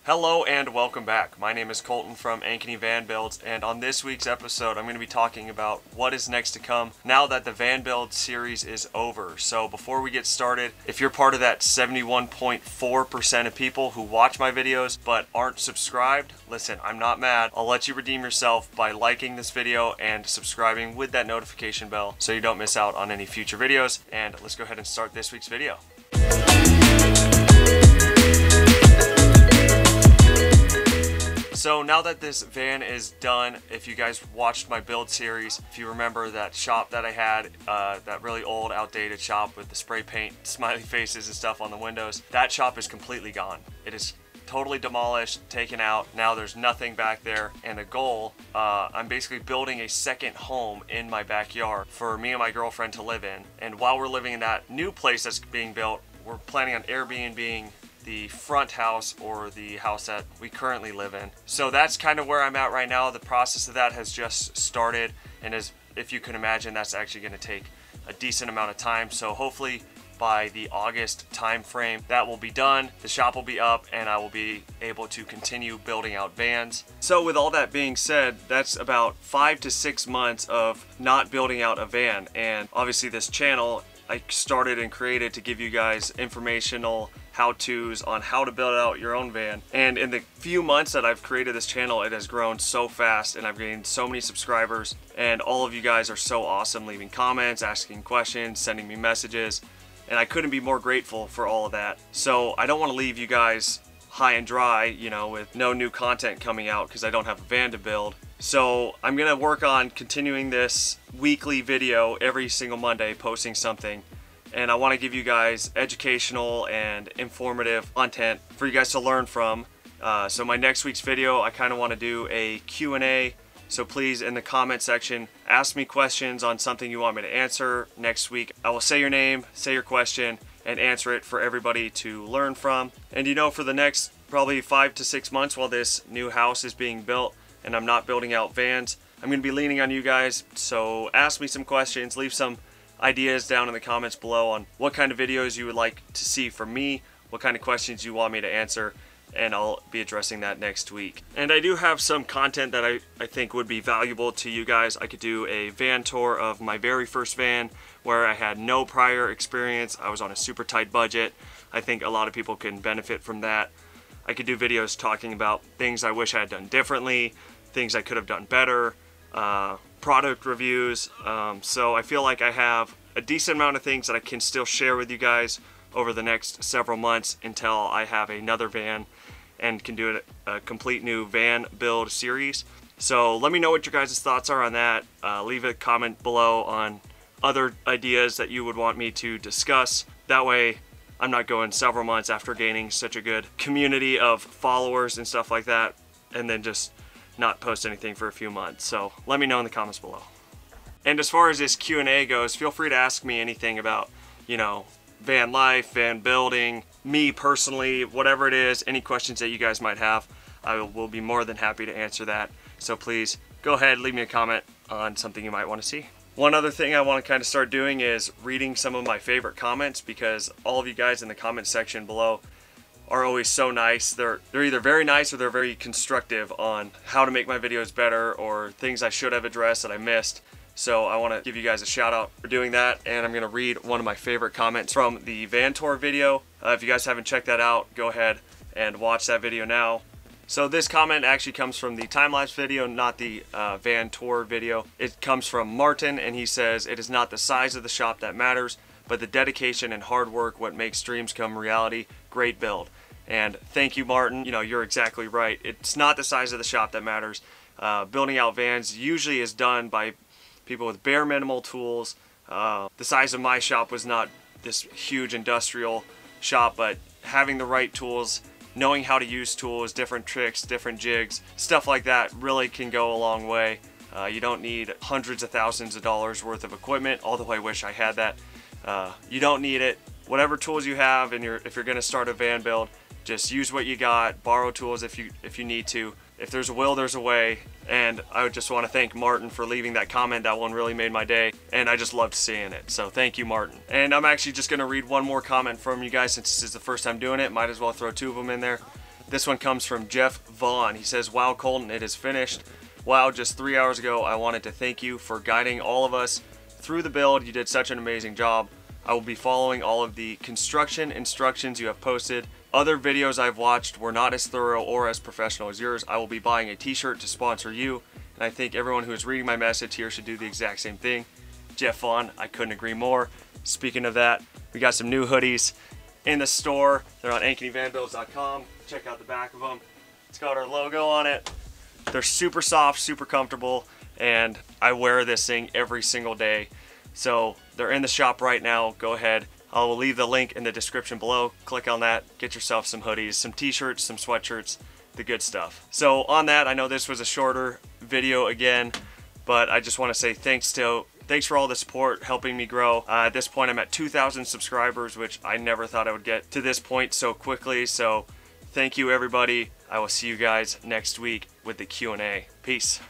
Hello and welcome back. My name is Colton from ANKENEY Van Builds, and on this week's episode I'm going to be talking about what is next to come now that the Van Build series is over. So before we get started, if you're part of that 71.4% of people who watch my videos but aren't subscribed, listen, I'm not mad. I'll let you redeem yourself by liking this video and subscribing with that notification bell so you don't miss out on any future videos. And let's go ahead and start this week's video. So now that this van is done, if you guys watched my build series, if you remember that shop that I had, that really old, outdated shop with the spray paint, smiley faces and stuff on the windows, that shop is completely gone. It is totally demolished, taken out. Now there's nothing back there, and the goal, I'm basically building a second home in my backyard for me and my girlfriend to live in. And while we're living in that new place that's being built, we're planning on Airbnb-ing the front house or the house that we currently live in. So that's kind of where I'm at right now. The process of that has just started, and as if you can imagine, that's actually going to take a decent amount of time. So hopefully by the August time frame that will be done, the shop will be up, and I will be able to continue building out vans. So with all that being said, that's about 5 to 6 months of not building out a van. And obviously this channel I started and created to give you guys informational how-tos on how to build out your own van. And in the few months that I've created this channel, it has grown so fast, and I've gained so many subscribers, and all of you guys are so awesome, leaving comments, asking questions, sending me messages, and I couldn't be more grateful for all of that. So I don't want to leave you guys high and dry, you know, with no new content coming out because I don't have a van to build. So I'm gonna work on continuing this weekly video every single Monday, posting something. And I want to give you guys educational and informative content for you guys to learn from. So my next week's video, I kind of want to do a Q&A. So please, in the comment section, ask me questions on something you want me to answer next week. I will say your name, say your question, and answer it for everybody to learn from. And you know, for the next probably 5 to 6 months while this new house is being built and I'm not building out vans, I'm going to be leaning on you guys. So ask me some questions, leave some ideas down in the comments below on what kind of videos you would like to see from me, what kind of questions you want me to answer, and I'll be addressing that next week. And I do have some content that I think would be valuable to you guys. I could do a van tour of my very first van where I had no prior experience. I was on a super tight budget. I think a lot of people can benefit from that. I could do videos talking about things I wish I had done differently, things I could have done better, product reviews. So I feel like I have a decent amount of things that I can still share with you guys over the next several months until I have another van and can do a complete new van build series. So let me know what your guys' thoughts are on that. Leave a comment below on other ideas that you would want me to discuss. That way I'm not going several months after gaining such a good community of followers and stuff like that and then just not post anything for a few months. So let me know in the comments below. And as far as this Q&A goes, feel free to ask me anything about, you know, van life, van building, me personally, whatever it is, any questions that you guys might have, I will be more than happy to answer that. So please go ahead, leave me a comment on something you might want to see. One other thing I want to kind of start doing is reading some of my favorite comments, because all of you guys in the comment section below are always so nice. They're either very nice or they're very constructive on how to make my videos better or things I should have addressed that I missed. So I want to give you guys a shout out for doing that, and I'm going to read one of my favorite comments from the van tour video. If you guys haven't checked that out, go ahead and watch that video now. So this comment actually comes from the time-lapse video, not the van tour video. It comes from Martin, and he says, "It is not the size of the shop that matters, but the dedication and hard work what makes dreams come reality. Great build." And thank you, Martin. You know, you're exactly right. It's not the size of the shop that matters. Building out vans usually is done by people with bare minimal tools. The size of my shop was not this huge industrial shop, but having the right tools, knowing how to use tools, different tricks, different jigs, stuff like that really can go a long way. You don't need hundreds of thousands of dollars worth of equipment, although I wish I had that. You don't need it. Whatever tools you have, and if you're going to start a van build, just use what you got, borrow tools if you need to. If there's a will, there's a way. And I would just want to thank Martin for leaving that comment. That one really made my day, and I just loved seeing it. So thank you, Martin. And I'm actually just going to read one more comment from you guys since this is the first time doing it. Might as well throw two of them in there. This one comes from Jeff Vaughn. He says, "Wow, Colton, it is finished. Wow, just 3 hours ago, I wanted to thank you for guiding all of us through the build. You did such an amazing job. I will be following all of the construction instructions you have posted. Other videos I've watched were not as thorough or as professional as yours. I will be buying a t-shirt to sponsor you, and I think everyone who is reading my message here should do the exact same thing." Jeff Vaughn, I couldn't agree more. Speaking of that, we got some new hoodies in the store. They're on ANKENEYVANBUILDS.com. Check out the back of them. It's got our logo on it. They're super soft, super comfortable, and I wear this thing every single day. So they're in the shop right now. Go ahead. I will leave the link in the description below. Click on that. Get yourself some hoodies, some t-shirts, some sweatshirts, the good stuff. So on that, I know this was a shorter video again, but I just want to say thanks for all the support, helping me grow. At this point, I'm at 2,000 subscribers, which I never thought I would get to this point so quickly. So thank you, everybody. I will see you guys next week with the Q&A. Peace.